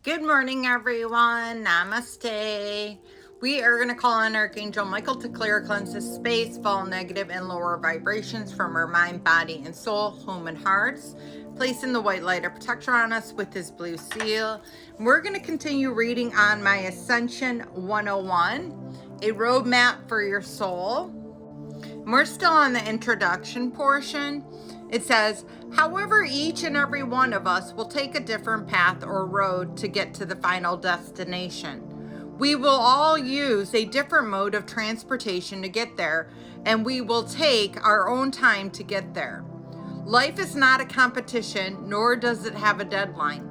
Good morning, everyone. Namaste. We are going to call on Archangel Michael to clear, cleanse the space, fall negative and lower vibrations from our mind, body, and soul, home, and hearts. Placing the white light of protection on us with his blue seal. We're going to continue reading on my Ascension 101, a roadmap for your soul. We're still on the introduction portion. It says, however, each and every one of us will take a different path or road to get to the final destination. We will all use a different mode of transportation to get there, and we will take our own time to get there. Life is not a competition, nor does it have a deadline.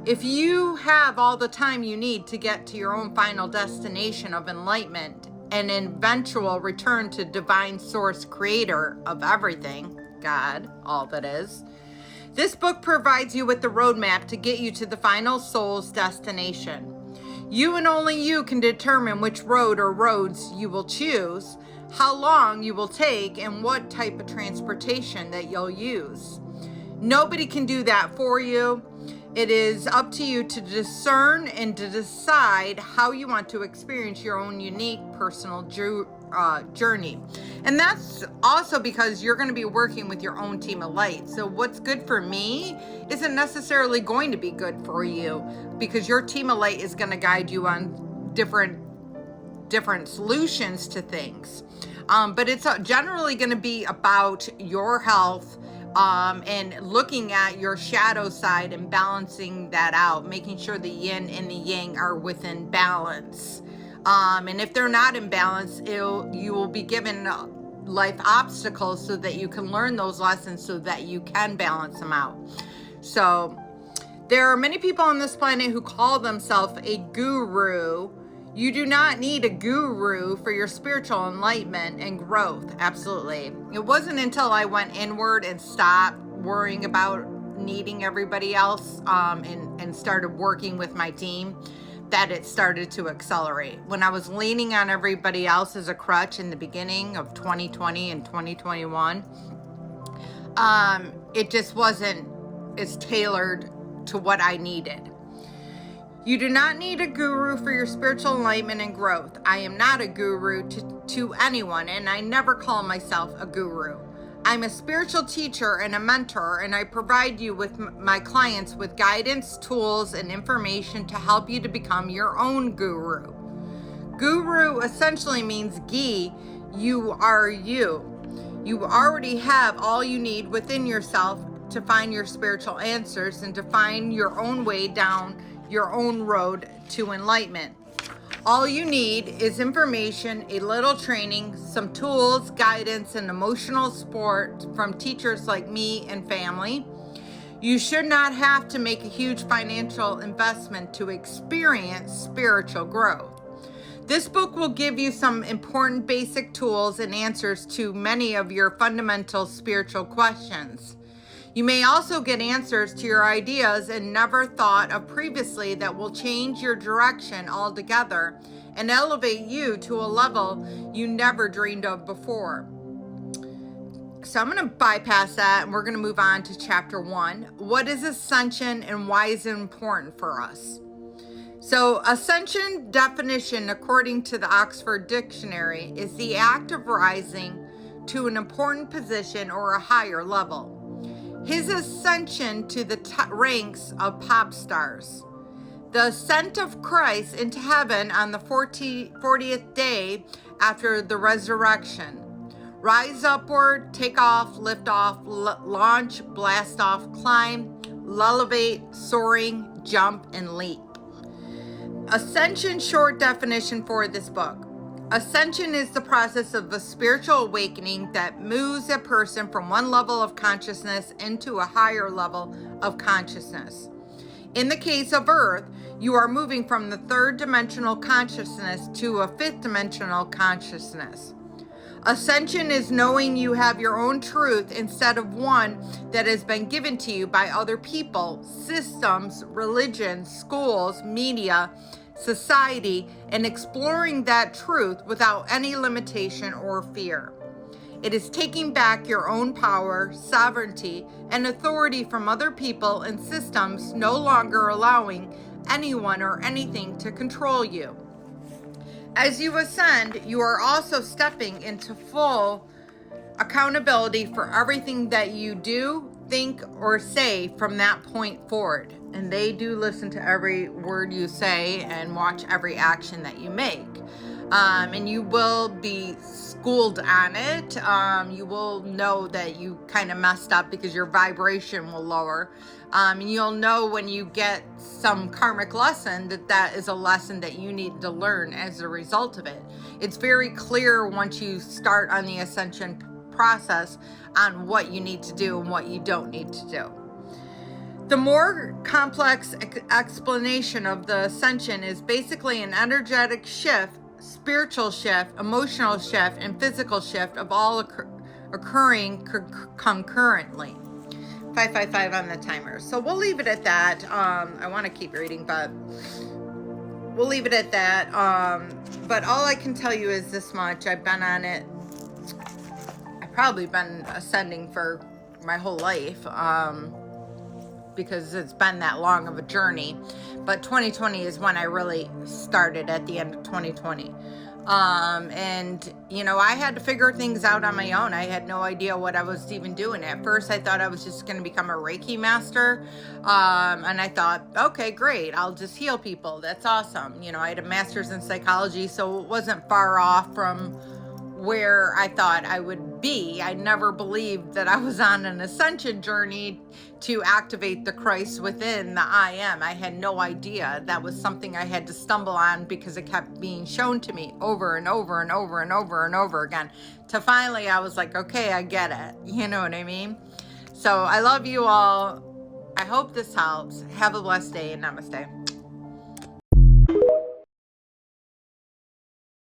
If you have all the time you need to get to your own final destination of enlightenment, an eventual return to divine source, creator of everything, God, all that is. This book provides you with the roadmap to get you to the final soul's destination. You and only you can determine which road or roads you will choose, how long you will take, and what type of transportation that you'll use. Nobody can do that for you. It is up to you to discern and to decide how you want to experience your own unique personal journey. And that's also because you're going to be working with your own team of light. So what's good for me isn't necessarily going to be good for you, because your team of light is going to guide you on different solutions to things. But it's generally going to be about your health, and looking at your shadow side and balancing that out, making sure the yin and the yang are within balance. And if they're not in balance, you will be given life obstacles so that you can learn those lessons so that you can balance them out. So there are many people on this planet who call themselves a guru. You do not need a guru for your spiritual enlightenment and growth. Absolutely. It wasn't until I went inward and stopped worrying about needing everybody else, and started working with my team, that it started to accelerate. When I was leaning on everybody else as a crutch in the beginning of 2020 and 2021, it just wasn't as tailored to what I needed. You do not need a guru for your spiritual enlightenment and growth. I am not a guru to anyone, and I never call myself a guru. I'm a spiritual teacher and a mentor, and I provide you with my clients with guidance, tools, and information to help you to become your own guru. Guru essentially means ghee. You are you. You already have all you need within yourself to find your spiritual answers and to find your own way down your own road to enlightenment. All you need is information, a little training, some tools, guidance, and emotional support from teachers like me and family. You should not have to make a huge financial investment to experience spiritual growth. This book will give you some important basic tools and answers to many of your fundamental spiritual questions. You may also get answers to your ideas and never thought of previously that will change your direction altogether and elevate you to a level you never dreamed of before. So I'm going to bypass that, and we're going to move on to chapter 1. What is ascension and why is it important for us? So ascension definition, according to the Oxford Dictionary, is the act of rising to an important position or a higher level. His ascension to the ranks of pop stars. The ascent of Christ into heaven on the 40th day after the resurrection. Rise upward, take off, lift off, launch, blast off, climb, elevate, soaring, jump, and leap. Ascension short definition for this book. Ascension is the process of a spiritual awakening that moves a person from one level of consciousness into a higher level of consciousness. In the case of Earth, you are moving from the third dimensional consciousness to a fifth dimensional consciousness. Ascension is knowing you have your own truth instead of one that has been given to you by other people, systems, religions, schools, media, society, and exploring that truth without any limitation or fear. It is taking back your own power, sovereignty, and authority from other people and systems, no longer allowing anyone or anything to control you. As you ascend, you are also stepping into full accountability for everything that you do, think, or say from that point forward. And they do listen to every word you say and watch every action that you make. And you will be schooled on it. You will know that you kind of messed up because your vibration will lower. And you'll know when you get some karmic lesson that is a lesson that you need to learn as a result of it. It's very clear once you start on the ascension process on what you need to do and what you don't need to do. The more complex explanation of the ascension is basically an energetic shift, spiritual shift, emotional shift, and physical shift of all occurring concurrently. 555 on the timer. So we'll leave it at that. I want to keep reading, but we'll leave it at that. But all I can tell you is this much. I've been on it. I've probably been ascending for my whole life. Because it's been that long of a journey. But 2020 is when I really started, at the end of 2020. And, you know, I had to figure things out on my own. I had no idea what I was even doing. At first, I thought I was just going to become a Reiki master. And I thought, okay, great. I'll just heal people. That's awesome. You know, I had a master's in psychology, so it wasn't far off from where I thought I would be. I never believed that I was on an ascension journey to activate the Christ within, the I am. I had no idea. That was something I had to stumble on because it kept being shown to me over and over and over and over and over again. To finally, I was like, okay, I get it. You know what I mean? So I love you all. I hope this helps. Have a blessed day and namaste.